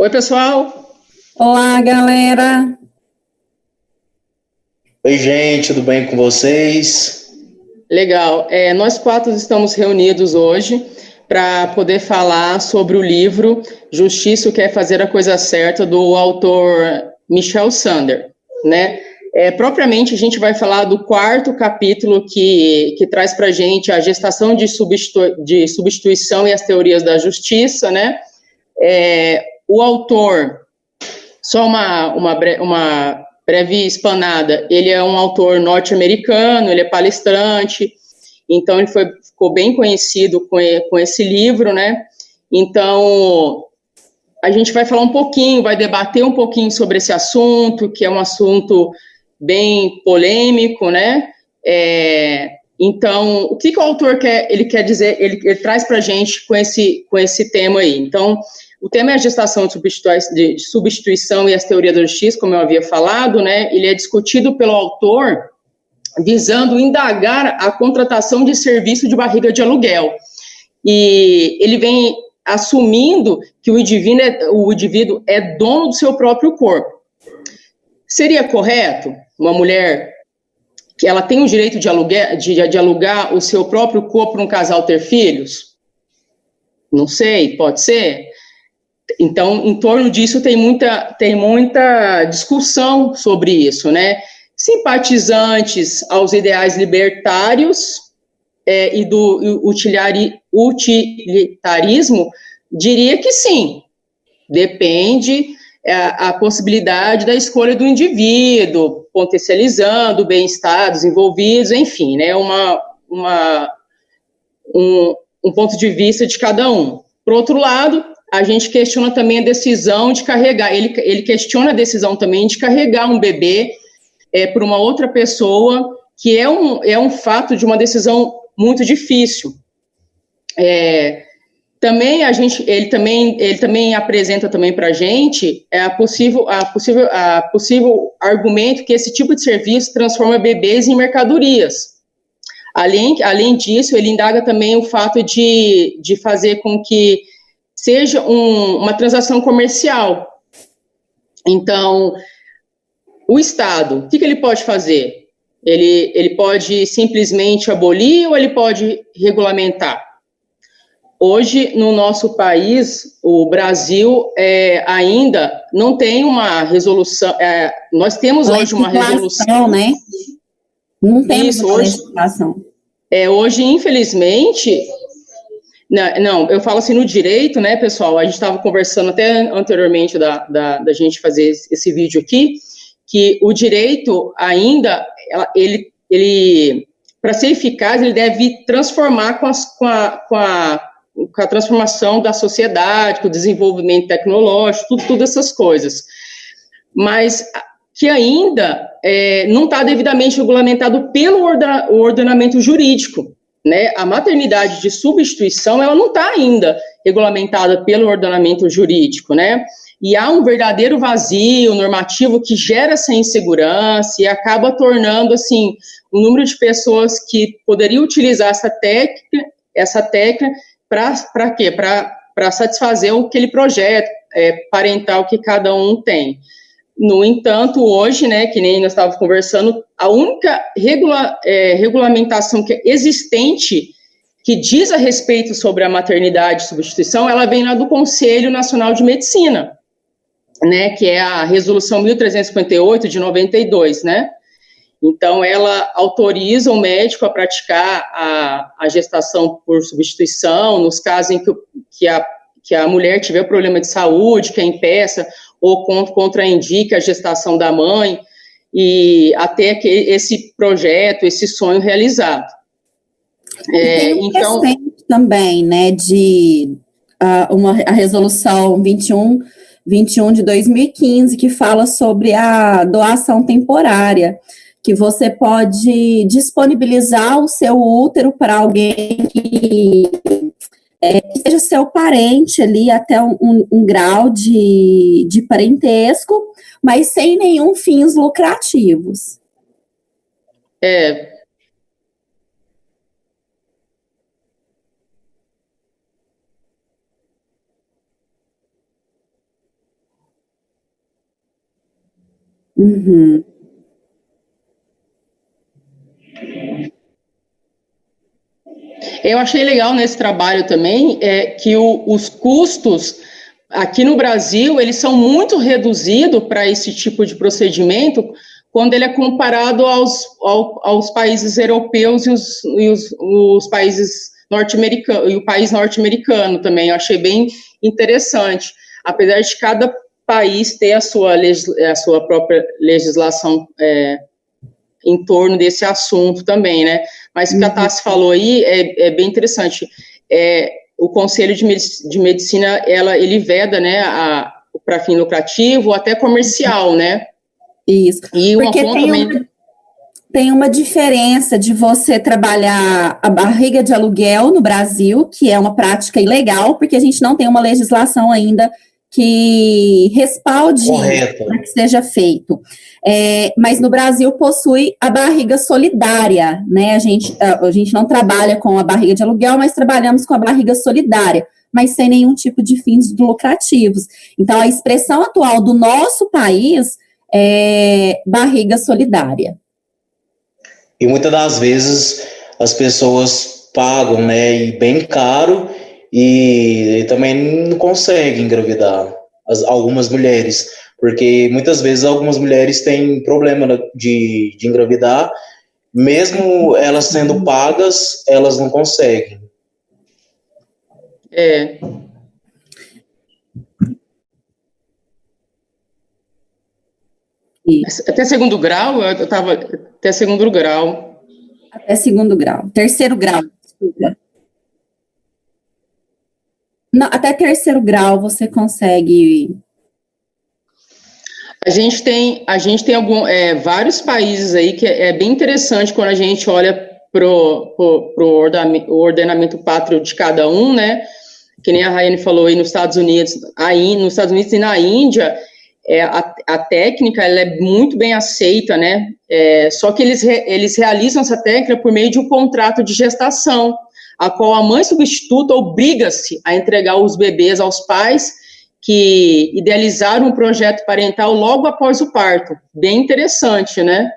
Oi, pessoal. Olá, galera. Oi, gente, tudo bem com vocês? Legal. Nós quatro estamos reunidos hoje para poder falar sobre o livro Justiça Quer Fazer a Coisa Certa, do autor Michel Sander, né? Propriamente, a gente vai falar do quarto capítulo que traz para a gente a gestação de substituição e as teorias da justiça, né? O autor, só uma breve espanada, ele é um autor norte-americano, ele é palestrante, então ele ficou bem conhecido com esse livro, né? Então, a gente vai falar um pouquinho, vai debater um pouquinho sobre esse assunto, que é um assunto bem polêmico, né? Então, o que o autor quer dizer, ele traz para a gente com esse tema aí. Então, o tema é a gestação de substituição e as teorias da justiça, como eu havia falado, né? Ele é discutido pelo autor visando indagar a contratação de serviço de barriga de aluguel. E ele vem assumindo que o indivíduo é dono do seu próprio corpo. Seria correto uma mulher que ela tem o direito de alugar o seu próprio corpo para um casal ter filhos? Não sei, pode ser. Então, em torno disso tem muita discussão sobre isso, né? Simpatizantes aos ideais libertários e do utilitarismo, diria que sim. Depende a possibilidade da escolha do indivíduo, potencializando o bem-estar dos envolvidos, enfim, né? Um ponto de vista de cada um. Por outro lado, a gente questiona também a decisão de carregar, ele questiona a decisão também de carregar um bebê por uma outra pessoa, que é um fato de uma decisão muito difícil. Também ele também apresenta também para a gente possível argumento que esse tipo de serviço transforma bebês em mercadorias. Além disso, ele indaga também o fato de fazer com que seja uma transação comercial. Então, o Estado, o que ele pode fazer? Ele pode simplesmente abolir ou ele pode regulamentar? Hoje, no nosso país, o Brasil ainda não tem uma resolução. Nós temos hoje uma resolução, né? Não temos uma legislação. Hoje, infelizmente. Não, eu falo assim no direito, né, pessoal? A gente estava conversando até anteriormente da gente fazer esse vídeo aqui, que o direito ainda, ele para ser eficaz, ele deve transformar com a transformação da sociedade, com o desenvolvimento tecnológico, tudo essas coisas. Mas que ainda não está devidamente regulamentado pelo ordenamento jurídico. Né? A maternidade de substituição, ela não está ainda regulamentada pelo ordenamento jurídico, né? E há um verdadeiro vazio normativo que gera essa insegurança e acaba tornando, assim, o número de pessoas que poderiam utilizar essa técnica para quê? Para satisfazer aquele projeto parental que cada um tem. No entanto, hoje, né, que nem nós estávamos conversando, a única regulamentação que é existente que diz a respeito sobre a maternidade e substituição, ela vem lá do Conselho Nacional de Medicina, né, que é a Resolução 1358 de 92, né? Então, ela autoriza o médico a praticar a gestação por substituição nos casos em que a mulher tiver problema de saúde, que a impeça ou contraindique a gestação da mãe, e até que esse projeto, esse sonho realizado. Tem um recente também, né, a resolução 21 de 2015, que fala sobre a doação temporária, que você pode disponibilizar o seu útero para alguém que seja seu parente ali até um grau de parentesco, mas sem nenhum fins lucrativos. Uhum. Eu achei legal nesse trabalho também que os custos aqui no Brasil, eles são muito reduzidos para esse tipo de procedimento quando ele é comparado aos países europeus e os países norte-americanos, e o país norte-americano também. Eu achei bem interessante, apesar de cada país ter a sua própria legislação em torno desse assunto também, né? Mas o que a Tassi falou aí é bem interessante. O Conselho de Medicina, ele veda, né, para fim lucrativo ou até comercial, né? Isso. E porque tem uma diferença de você trabalhar a barriga de aluguel no Brasil, que é uma prática ilegal, porque a gente não tem uma legislação ainda que respalde para que seja feito. Mas no Brasil possui a barriga solidária, né? A gente não trabalha com a barriga de aluguel, mas trabalhamos com a barriga solidária, mas sem nenhum tipo de fins lucrativos. Então, a expressão atual do nosso país é barriga solidária. E muitas das vezes as pessoas pagam, né, e bem caro, e também não conseguem engravidar, algumas mulheres, porque muitas vezes algumas mulheres têm problema de engravidar, mesmo elas sendo pagas, elas não conseguem. Até segundo grau, eu estava até segundo grau. Até segundo grau. Terceiro grau, desculpa. Não, até terceiro grau você consegue. A gente tem vários países aí que é bem interessante quando a gente olha pro ordenamento pátrio de cada um, né? Que nem a Rayane falou aí nos Estados Unidos e na Índia, a técnica ela é muito bem aceita, né? Só que eles realizam essa técnica por meio de um contrato de gestação, a qual a mãe substituta obriga-se a entregar os bebês aos pais que idealizaram um projeto parental logo após o parto. Bem interessante, né?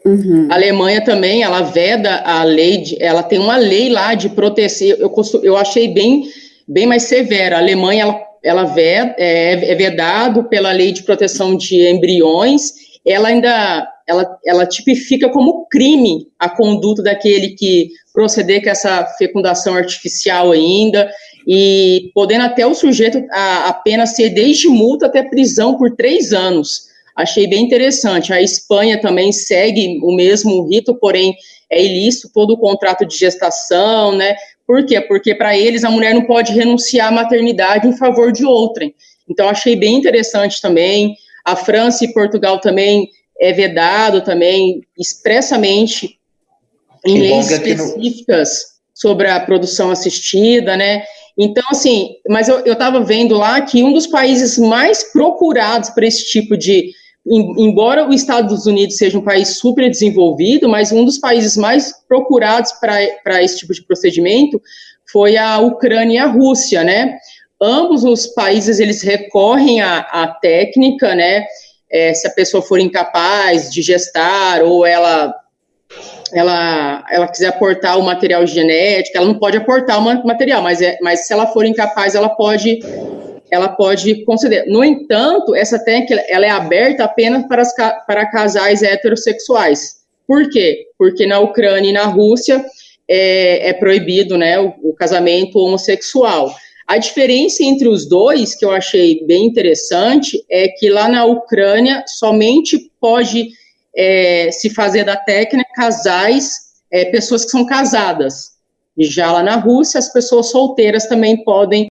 Uhum. A Alemanha também, ela veda a lei, ela tem uma lei lá de proteger, eu achei bem mais severa. A Alemanha, ela é vedado pela lei de proteção de embriões, ela tipifica como crime a conduta daquele que proceder com essa fecundação artificial ainda, e podendo até o sujeito a pena ser desde multa até prisão por 3 anos. Achei bem interessante. A Espanha também segue o mesmo rito, porém é ilícito todo o contrato de gestação, né? Por quê? Porque para eles a mulher não pode renunciar à maternidade em favor de outrem. Então achei bem interessante também. A França e Portugal também é vedado também expressamente em leis específicas sobre a produção assistida, né? Então, assim, mas eu estava vendo lá que um dos países mais procurados para esse tipo de... Embora os Estados Unidos seja um país super desenvolvido, mas um dos países mais procurados para esse tipo de procedimento foi a Ucrânia e a Rússia, né? Ambos os países, eles recorrem à técnica, né? Se a pessoa for incapaz de gestar ou ela quiser aportar o material genético, ela não pode aportar o material, mas se ela for incapaz, ela pode conceder. No entanto, essa técnica ela é aberta apenas para casais heterossexuais. Por quê? Porque na Ucrânia e na Rússia é proibido, né, o casamento homossexual. A diferença entre os dois, que eu achei bem interessante, é que lá na Ucrânia somente pode se fazer da técnica casais, pessoas que são casadas. E já lá na Rússia, as pessoas solteiras também podem